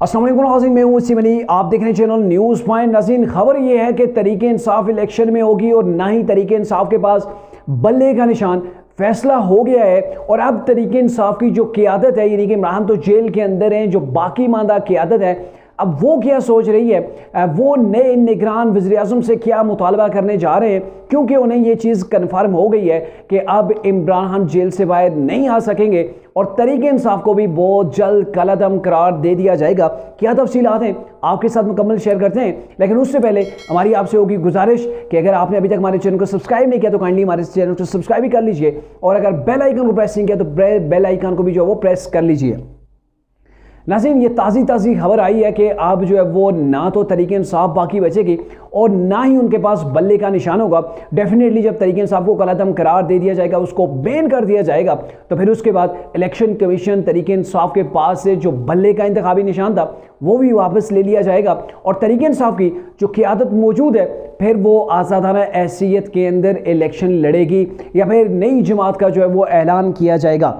अस्सलाम वालेकुम नाज़रीन, मैं हूं सिमनी, आप देख रहे हैं चैनल न्यूज़ पॉइंट। नाज़रीन, खबर ये है कि तरीके इंसाफ इलेक्शन में होगी और ना ही तरीके इंसाफ के पास बल्ले का निशान। फैसला हो गया है और अब तरीके इंसाफ की जो क़यादत है, यानी कि इमरान तो जेल के अंदर हैं, जो बाकी मानदा क़यादत है अब वो क्या सोच रही है, वो नए निगरान वज़ीर-ए-आज़म से क्या मुतालबा करने जा रहे हैं, क्योंकि उन्हें ये चीज़ कन्फर्म हो गई है कि अब इमरान खान जेल से बाहर नहीं आ सकेंगे और तरीके इंसाफ को भी बहुत जल्द कलअदम करार दे दिया जाएगा। क्या तफसीलात हैं आपके साथ मुकम्मल शेयर करते हैं, लेकिन उससे पहले हमारी आपसे होगी गुजारिश कि अगर आपने अभी तक हमारे चैनल को सब्सक्राइब नहीं किया तो काइंडली हमारे चैनल को सब्सक्राइब भी कर लीजिए और अगर बेल आइकन को प्रेस नहीं किया तो बेल आइकन को भी जो है वो प्रेस कर लीजिए। नाज़रीन, ये ताज़ी खबर आई है कि अब जो है वो ना तो तरीके इंसाफ बाकी बचेगी और ना ही उनके पास बल्ले का निशान होगा। डेफिनेटली जब तरीके इंसाफ को कलअदम करार दे दिया जाएगा, उसको बैन कर दिया जाएगा, तो फिर उसके बाद इलेक्शन कमीशन तरीके इंसाफ के पास से जो बल्ले का इंतखाबी निशान था वो भी वापस ले लिया जाएगा और तरीके इंसाफ की जो क़यादत मौजूद है फिर वो आज़ादाना हैसियत के अंदर इलेक्शन लड़ेगी या फिर नई जमात का जो है वो ऐलान किया जाएगा।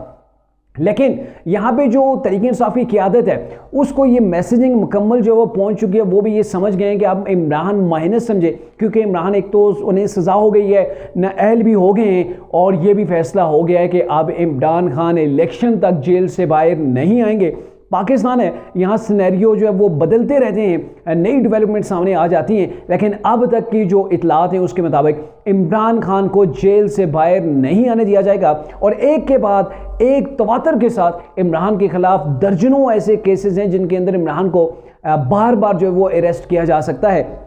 लेकिन यहाँ पे जो तरीके इंसाफ की क़यादत है उसको ये मैसेजिंग मुकम्मल जो है वो पहुँच चुकी है। वो भी ये समझ गए हैं कि अब इमरान माइनस समझे, क्योंकि इमरान एक तो उन्हें सज़ा हो गई है, नाअहल भी हो गए हैं और ये भी फैसला हो गया है कि अब इमरान खान इलेक्शन तक जेल से बाहर नहीं आएंगे। पाकिस्तान है, यहाँ सिनेरियो जो है वो बदलते रहते हैं, नई डेवलपमेंट सामने आ जाती हैं, लेकिन अब तक की जो इतलात हैं उसके मुताबिक इमरान खान को जेल से बाहर नहीं आने दिया जाएगा और एक के बाद एक तवातर के साथ इमरान के खिलाफ दर्जनों ऐसे केसेस हैं जिनके अंदर इमरान को बार बार जो है वो अरेस्ट किया जा सकता है।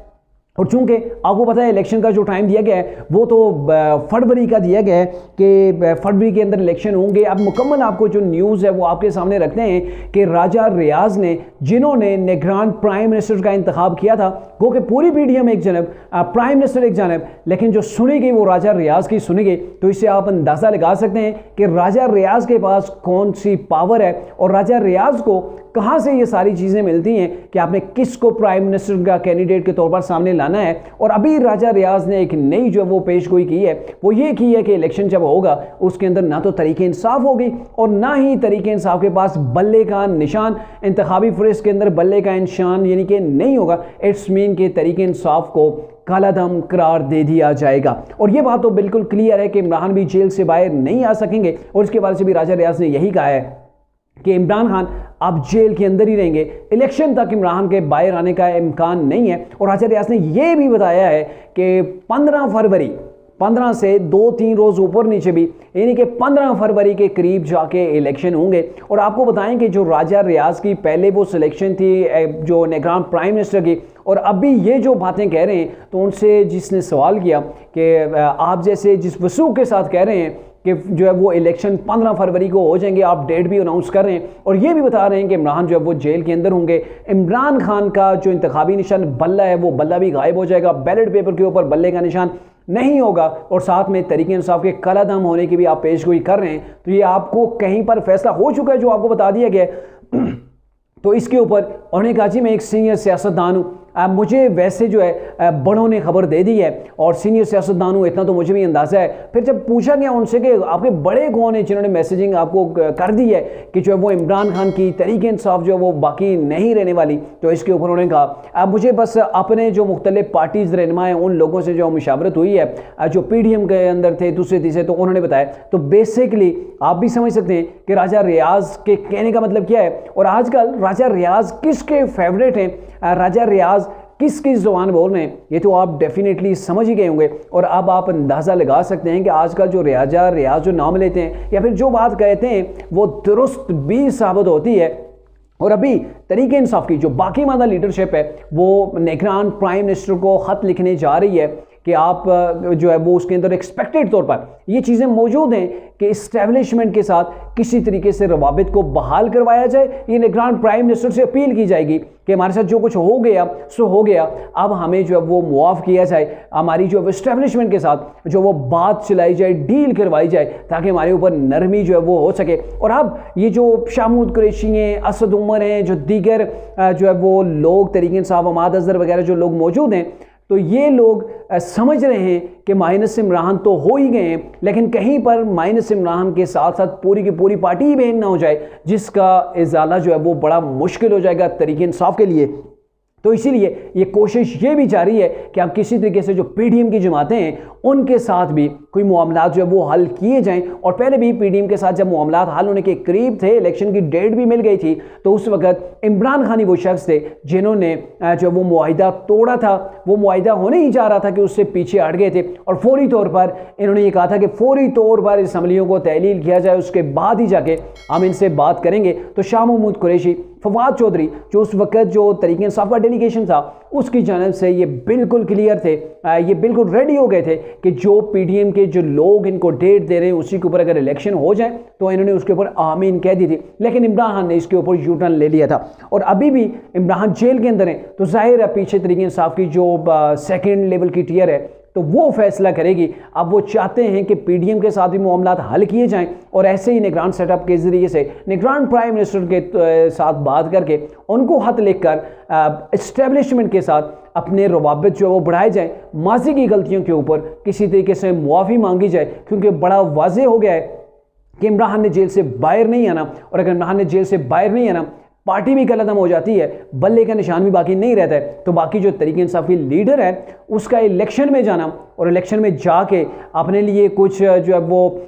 और चूंकि आपको पता है इलेक्शन का जो टाइम दिया गया है वो तो फरवरी का दिया गया है कि फरवरी के अंदर इलेक्शन होंगे। अब मुकम्मल आपको जो न्यूज़ है वो आपके सामने रखते हैं कि राजा रियाज ने, जिन्होंने निगरान प्राइम मिनिस्टर का इंतखाब किया था, वो कि पूरी पीडीएम एक जानब, प्राइम मिनिस्टर एक जानब, लेकिन जो सुनी गई वो राजा रियाज की सुनी गई। तो इससे आप अंदाज़ा लगा सकते हैं कि राजा रियाज के पास कौन सी पावर है और राजा रियाज को कहाँ से ये सारी चीज़ें मिलती हैं कि आपने किसको प्राइम मिनिस्टर का कैंडिडेट के तौर पर सामने लाना है। और अभी राजा रियाज ने एक नई जो वो पेशगोई की है, वो ये की है कि इलेक्शन जब होगा उसके अंदर ना तो तरीके इंसाफ होगी और ना ही तरीके इंसाफ के पास बल्ले का निशान, इंतखाबी फहरिस्त के अंदर बल्ले का निशान यानी कि नहीं होगा। इट्स मीन के तरीके इंसाफ को कलअदम करार दे दिया जाएगा। और ये बात तो बिल्कुल क्लियर है कि इमरान भी जेल से बाहर नहीं आ सकेंगे और इसके बारे से भी राजा रियाज ने यही कहा है कि इमरान खान अब जेल के अंदर ही रहेंगे, इलेक्शन तक इमरान के बाहर आने का इम्कान नहीं है। और राजा रियाज ने यह भी बताया है कि 15 फरवरी, 15 से 2-3 रोज़ ऊपर नीचे भी, यानी कि 15 फरवरी के करीब जाके इलेक्शन होंगे। और आपको बताएं कि जो राजा रियाज की पहले वो सिलेक्शन थी जो निगरान प्राइम मिनिस्टर की, और अभी ये जो बातें कह रहे हैं, तो उनसे जिसने सवाल किया कि आप जैसे जिस वसूख के साथ कह रहे हैं कि जो है वो इलेक्शन 15 फरवरी को हो जाएंगे, आप डेट भी अनाउंस कर रहे हैं और ये भी बता रहे हैं कि इमरान जो है वो जेल के अंदर होंगे, इमरान खान का जो इंतखाबी निशान बल्ला है वो बल्ला भी गायब हो जाएगा, बैलेट पेपर के ऊपर बल्ले का निशान नहीं होगा और साथ में तरीके इंसाफ के कलअदम होने की भी आप पेशगोई कर रहे हैं। तो ये आपको कहीं पर फैसला हो चुका है जो आपको बता दिया गया है। तो इसके ऊपर उन्होंने कहा जी मैं एक सीनियर सियासतदान हूँ, मुझे वैसे जो है बड़ों ने खबर दे दी है और सीनियर सियासतदान हूँ, इतना तो मुझे भी अंदाज़ा है। फिर जब पूछा गया उनसे कि आपके बड़े कौन हैं जिन्होंने मैसेजिंग आपको कर दी है कि जो है वो इमरान खान की तरीके इंसाफ जो है वो बाकी नहीं रहने वाली, तो इसके ऊपर उन्होंने कहा मुझे बस अपने जो मुख्तलिफ पार्टीज़ रहनुमा हैं उन लोगों से जो मुशावरत हुई है जो पीडीएम के अंदर थे दूसरे तीसरे, तो उन्होंने बताया। तो बेसिकली आप भी समझ सकते हैं कि राजा रियाज के कहने का मतलब क्या है। और आजकल राजा रियाज किसके फेवरेट हैं, राजा रियाज किस ज़ुबान बोल रहे हैं, ये तो आप डेफिनेटली समझ ही गए होंगे। और अब आप अंदाज़ा लगा सकते हैं कि आजकल जो राजा रियाज जो नाम लेते हैं या फिर जो बात कहते हैं वो दुरुस्त भी साबित होती है। और अभी तरीके इंसाफ की जो बाकी मादा लीडरशिप है वो निगरान प्राइम मिनिस्टर को ख़त लिखने जा रही है कि आप जो है वो उसके अंदर एक्सपेक्टेड तौर पर ये चीज़ें मौजूद हैं कि इस्टेब्लिशमेंट के साथ किसी तरीके से रवाबित को बहाल करवाया जाए। ये निगरान प्राइम मिनिस्टर से अपील की जाएगी कि हमारे साथ जो कुछ हो गया सो हो गया, अब हमें जो है वो मुआफ़ किया जाए, हमारी जो इस्टेब्लिशमेंट के साथ जो वो बात चलाई जाए, डील करवाई जाए, ताकि हमारे ऊपर नरमी जो है वो हो सके। और अब ये जो शामूद कुरैशी हैं, असद उमर हैं, जो दीगर जो है वो लोग तरीके इंसाफ, अमाद अजहर वगैरह जो लोग मौजूद हैं, तो ये लोग समझ रहे हैं कि माइनस इमरान तो हो ही गए हैं, लेकिन कहीं पर माइनस इमरान के साथ साथ पूरी की पूरी पार्टी ही बहन ना हो जाए, जिसका इजाला जो है वो बड़ा मुश्किल हो जाएगा तहरीक इंसाफ के लिए। तो इसीलिए ये कोशिश ये भी जारी है कि आप किसी तरीके से जो पीडीएम की जमातें हैं उनके साथ भी कोई मामलात जो है वो हल किए जाएं। और पहले भी पीडीएम के साथ जब मामलात हल होने के करीब थे, इलेक्शन की डेट भी मिल गई थी, तो उस वक्त इमरान खान ही वो शख्स थे जिन्होंने जो वो मुआहिदा तोड़ा था। वो मुआहिदा होने ही जा रहा था कि उससे पीछे हट गए थे और फौरी तौर पर इन्होंने ये कहा था कि फौरी तौर पर असम्बलियों को तहलील किया जाए, उसके बाद ही जाके हम इनसे बात करेंगे। तो शाह महमूद कुरैशी, फवाद चौधरी जो उस वक्त जो तहरीक इंसाफ का डेलीगेशन था उसकी जानिब से ये बिल्कुल क्लियर थे, ये बिल्कुल रेडी हो गए थे कि जो पीडीएम के जो लोग इनको डेट दे रहे हैं उसी के ऊपर अगर इलेक्शन हो जाए तो इन्होंने उसके ऊपर आमीन कह दी थी। लेकिन इमरान खान ने इसके ऊपर यू टर्न ले लिया था और अभी भी इमरान जेल के अंदर है। तो जाहिर है पीछे तहरीक इंसाफ की जो सेकेंड लेवल की टियर है तो वो फैसला करेगी। अब वो चाहते हैं कि पीडीएम के साथ भी मामलात हल किए जाएं और ऐसे ही निगरान सेटअप के जरिए से निगरान प्राइम मिनिस्टर के साथ बात करके उनको खत लिखकर इस्टेब्लिशमेंट के साथ अपने रवाबित जो है वो बढ़ाए जाएं, माजी की गलतियों के ऊपर किसी तरीके से मुआफ़ी मांगी जाए, क्योंकि बड़ा वाज़ेह हो गया है कि इमरान खान ने जेल से बाहर नहीं आना। और अगर इमरान खान ने जेल से बाहर नहीं आना, पार्टी भी कलदम हो जाती है, बल्ले का निशान भी बाकी नहीं रहता है, तो बाकी जो तहरीक इंसाफ की लीडर है उसका इलेक्शन में जाना और इलेक्शन में जाके अपने लिए कुछ जो है वो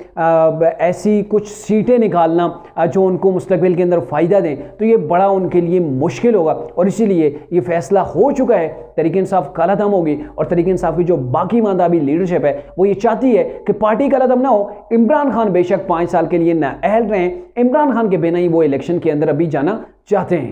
ऐसी कुछ सीटें निकालना जो उनको मुस्तकबिल के अंदर फ़ायदा दें, तो ये बड़ा उनके लिए मुश्किल होगा। और इसीलिए ये फैसला हो चुका है, तहरीक इंसाफ कलदम होगी और तहरीक इंसाफ की जो बाकी मानदा भी लीडरशिप है वो ये चाहती है कि पार्टी कलदम ना हो। इमरान खान बेशक 5 साल के लिए नाअहल रहें, इमरान खान के बिना ही वो इलेक्शन के अंदर अभी जाना चाहते हैं।